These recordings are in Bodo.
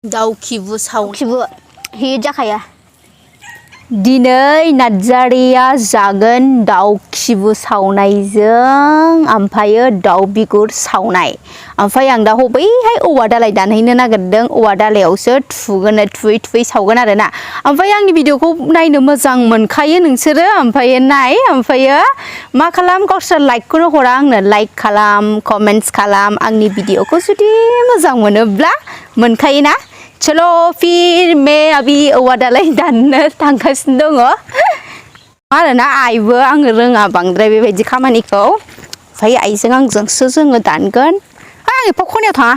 दाउ खिबु साव खिबु हिट जाखायो दिनै नार्जारिया जागोन दाउ खिबु सावनायजों ओमफ्रायो दाउ बिगुर सावनाय ओमफ्राय आं दा बैहाय औवा दालाय दानहैनो नागिरदों औवा दालायावसो थुयै थुयै सावगोन आरोना ओमफ्राय आंनि भिडिअखौ नायनो मोजां मोनखायो नोंसोरो ओमफ्रायो नाय ओमफ्रायो मा खालाम गावसोर लाइकखौनो हरा आंनो लाइक खालाम कमेन्ट्स खालाम आंनि भिडिअखौ जुदि मोजां मोनोब्ला मोनखायो ना चलो फिर मैं अभी औवा दालाय दाननो थांगासिनो दङ आरोना आइबो आङो रोङा बांद्राय बेबायदि खामानिखौ ओमफ्राय आइजों आंजोंसो जोङो दानगोन आं एफा खनायाव थाङा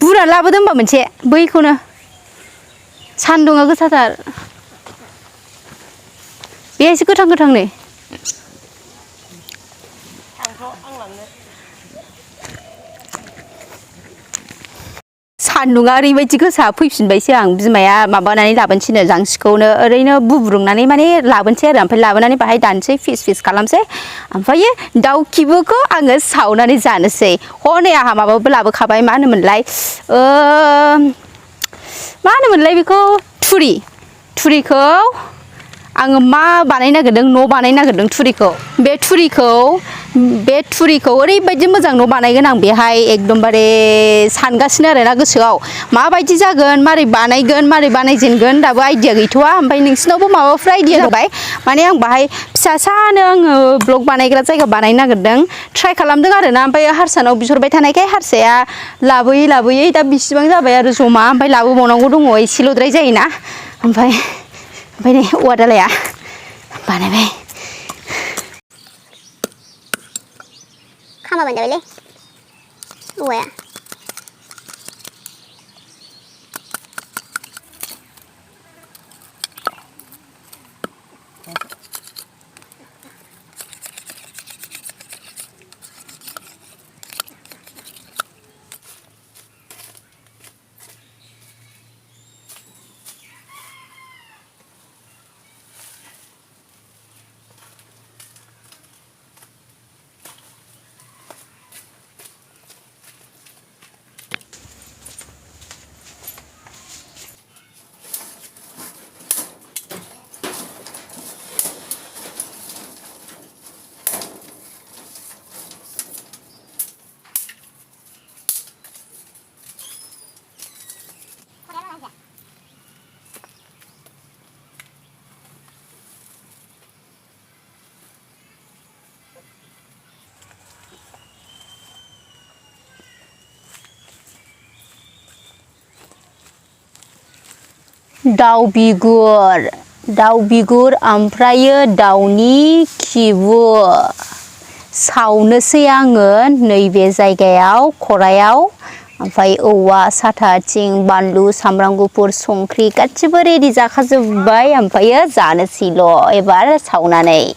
बुरजा लाबोदो होनबा मोनसे बैखौनो सान्दुङा गोसाथार बे एसे गोथां गोथां नै सान्दुङा ओरैबायदि गोसा फैफिनबायसो आं बिमाया माबानानै लाबोनोसैनो जांसिखौनो ओरैनो बुब्रुंनानै माने लाबोनोसै आरो ओमफ्राय लाबोनानै बाहाय दानसै फिस खालामसै ओमफ्रायो दाउ खिबुखौ आङो सावनानै जानोसै हनै आंहा माबाबो लाबोखाबाय मा होनोमोनलाय बेखौ थुरिखौ आङो मा बानायनो नागिरदों न' बानायनो नागिरदों बे थुरिखौ ओरैबायदि मोजां न' बानायगोन आं बेहाय एकदमबारे सानगासिनो आरोना गोसोआव माबायदि जागोन मारै बानायगोन मारै बानायजेनगोन दाबो आइडिया गैथ'वा ओमफ्राय नोंसिनावबो माबाफोर आइडिया दंबाय माने आं बाहाय फिसासानो आङो ब्लग बानायग्रा जायगा बानायनो नागिरदों ट्राइ खालामदों आरोना ओमफ्राय हारसानाव बिहरबाय थानायखाय हारसाया लाबोयै दा बिसिबां जाबाय आरो जमा ओमफ्राय लाबोबावनांगौ दङ एसेल'द्राय जायोना ओमफ्राय नै औवा दालाया बानायबाय खामाबानो जाबायलै औवाया दाउ बिगुर ओमफ्रायो दाउनि खिबु सावनोसै आङो नैबे जायगायाव खरायाव ओमफ्राय औवा साथाथिं बानलु सामब्राम गुफुर संख्रि गासिबो रेडि जाखाजोब्बाय ओमफ्रायो जानोसैल' एबार सावनानै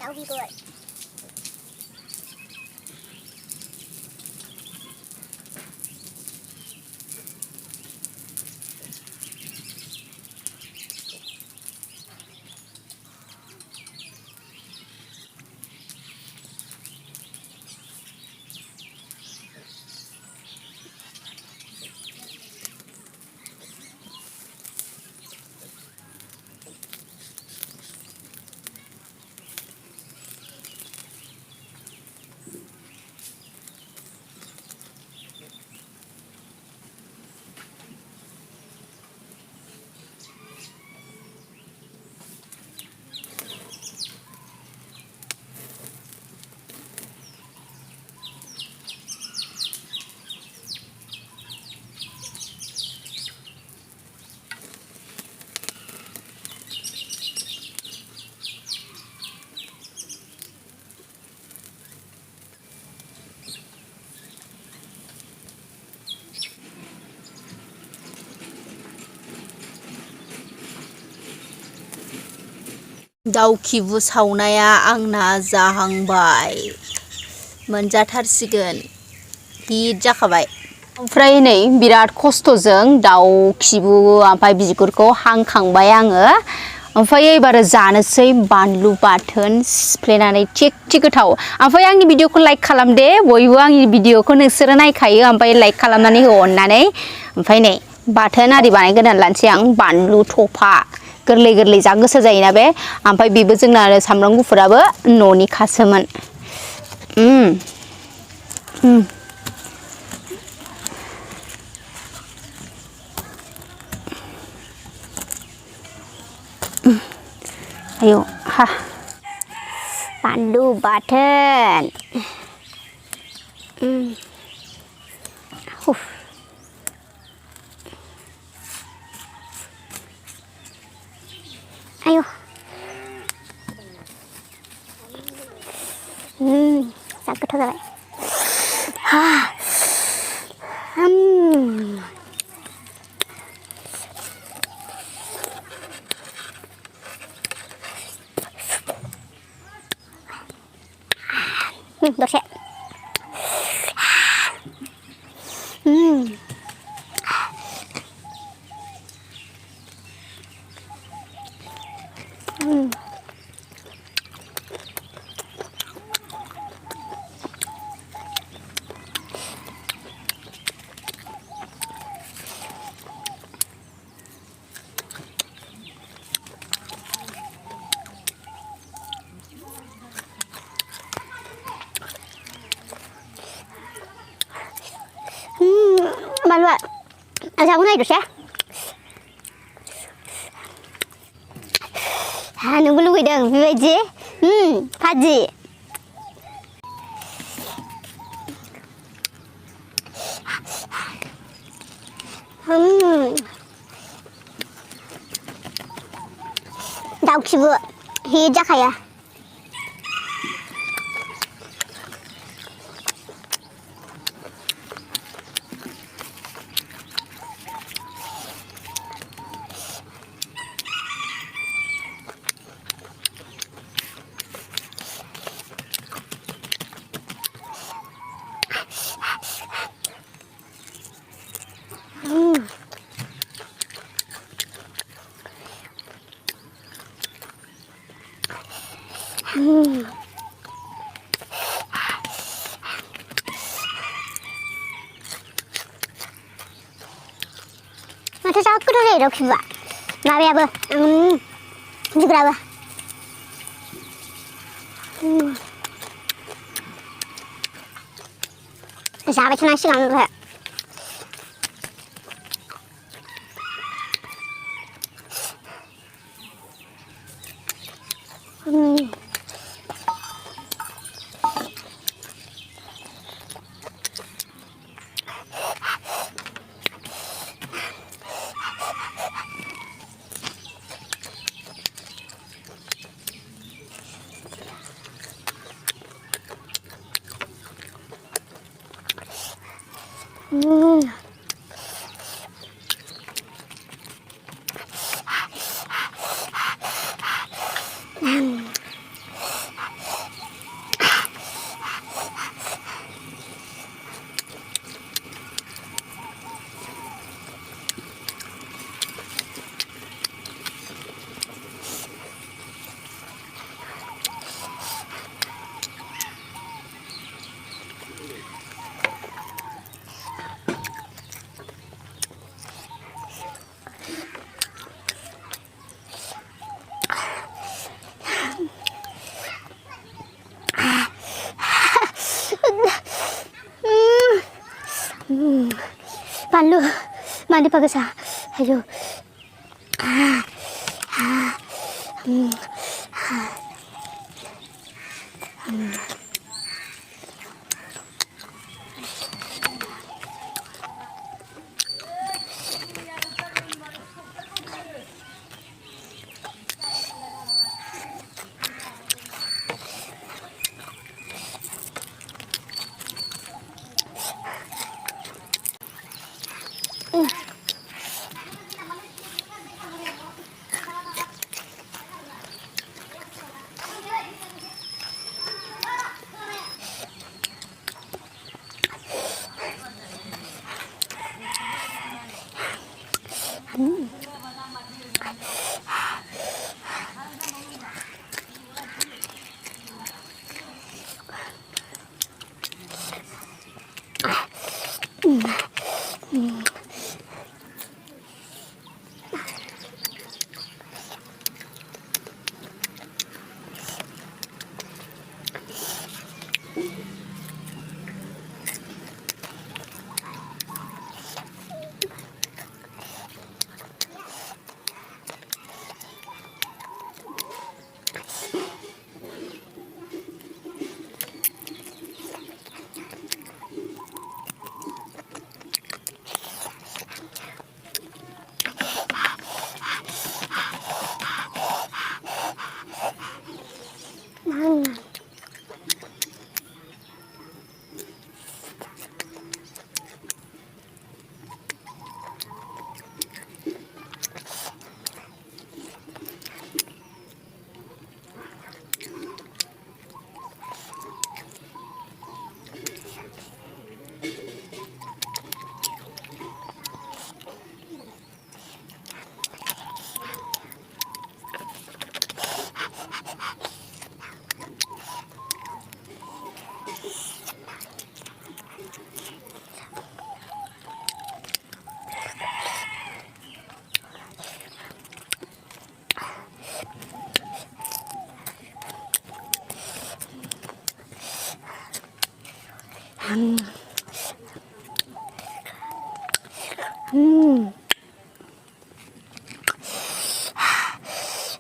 đau vì cười दाउ खिबु सावनाया आंना जाहांबाय मोनजाथारसिगोन हिट जाखाबाय ओमफ्राय नै बिराद खस्थ'जों दाउ खिबु ओमफ्राय बिगुरखौ हांखांबाय आङो ओमफ्राय एबार जानोसै बानलु बाथोन सिफ्लेनानै थिग गोथाव ओमफ्राय आंनि भिडिअखौ लाइक खालाम दे बयबो आंनि भिडिअखौ नोंसोरो नायखायो ओमफ्राय लाइक खालामनानै हो अननानै ओमफ्राय नै बाथोन आरि बानायग्रोनानै लानोसै आं बानलु थफा गोरलै जा गोसा जायोना बे ओमफ्राय बेबो जोंना सामब्राम गुफुराबो न'नि खासोमोन ayo ha pandu baten ayo sakit thôi các bạn Được sẽ bạn bạn ăn sao cái này được sẽ nunggu nunggu dong biji Haji daun sibu hijau kayak Masa aku tuh deh dok coba. Nabi apa? Juga apa? Sahabat cina sih kamu kayak. बानलु मानो एफा गोसा आयौ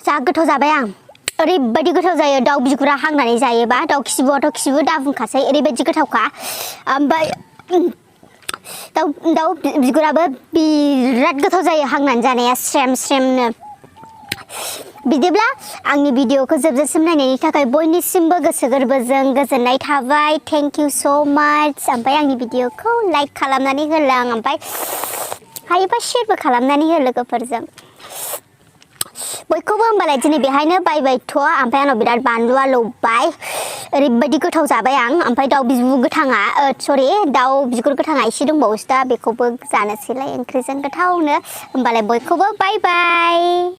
जा गोथाव जाबाय आं ओरैबायदि गोथाव जायो दाउ बिगुरा हांनानै जायोबा दाउ खिबुआथ' खिबु दाबुंखासै ओरैबायदि गोथावखा ओमफ्राय दाउ बिगुराबो बिराद गोथाव जायो हांनानै जानाया स्रेम स्रेमनो बिदिब्ला आंनि भिडिअखौ जोबजासिम नायनायनि थाखाय बयनिसिमबो गोसो गोरबोजों गोजोननाय थाबाय थेंक इउ स' माच ओमफ्राय आंनि भिडिअखौ लाइक खालामनानै होलां ओमफ्राय हायोबा शेयारबो खालामनानै हो लोगोफोरजों बयखौबो होमबालाय दिनै बेहायनो बायबायथ' ओमफ्राय आंनाव बिराद बानलुआ लौबाय ओरैबायदि गोथाव जाबाय आं ओमफ्राय दाउ बिगुर गोथाङा एसे दंबावोसो दा बेखौबो जानोसैलाय ओंख्रिजों गोथावनो होमबालाय बयखौबो बाय बाय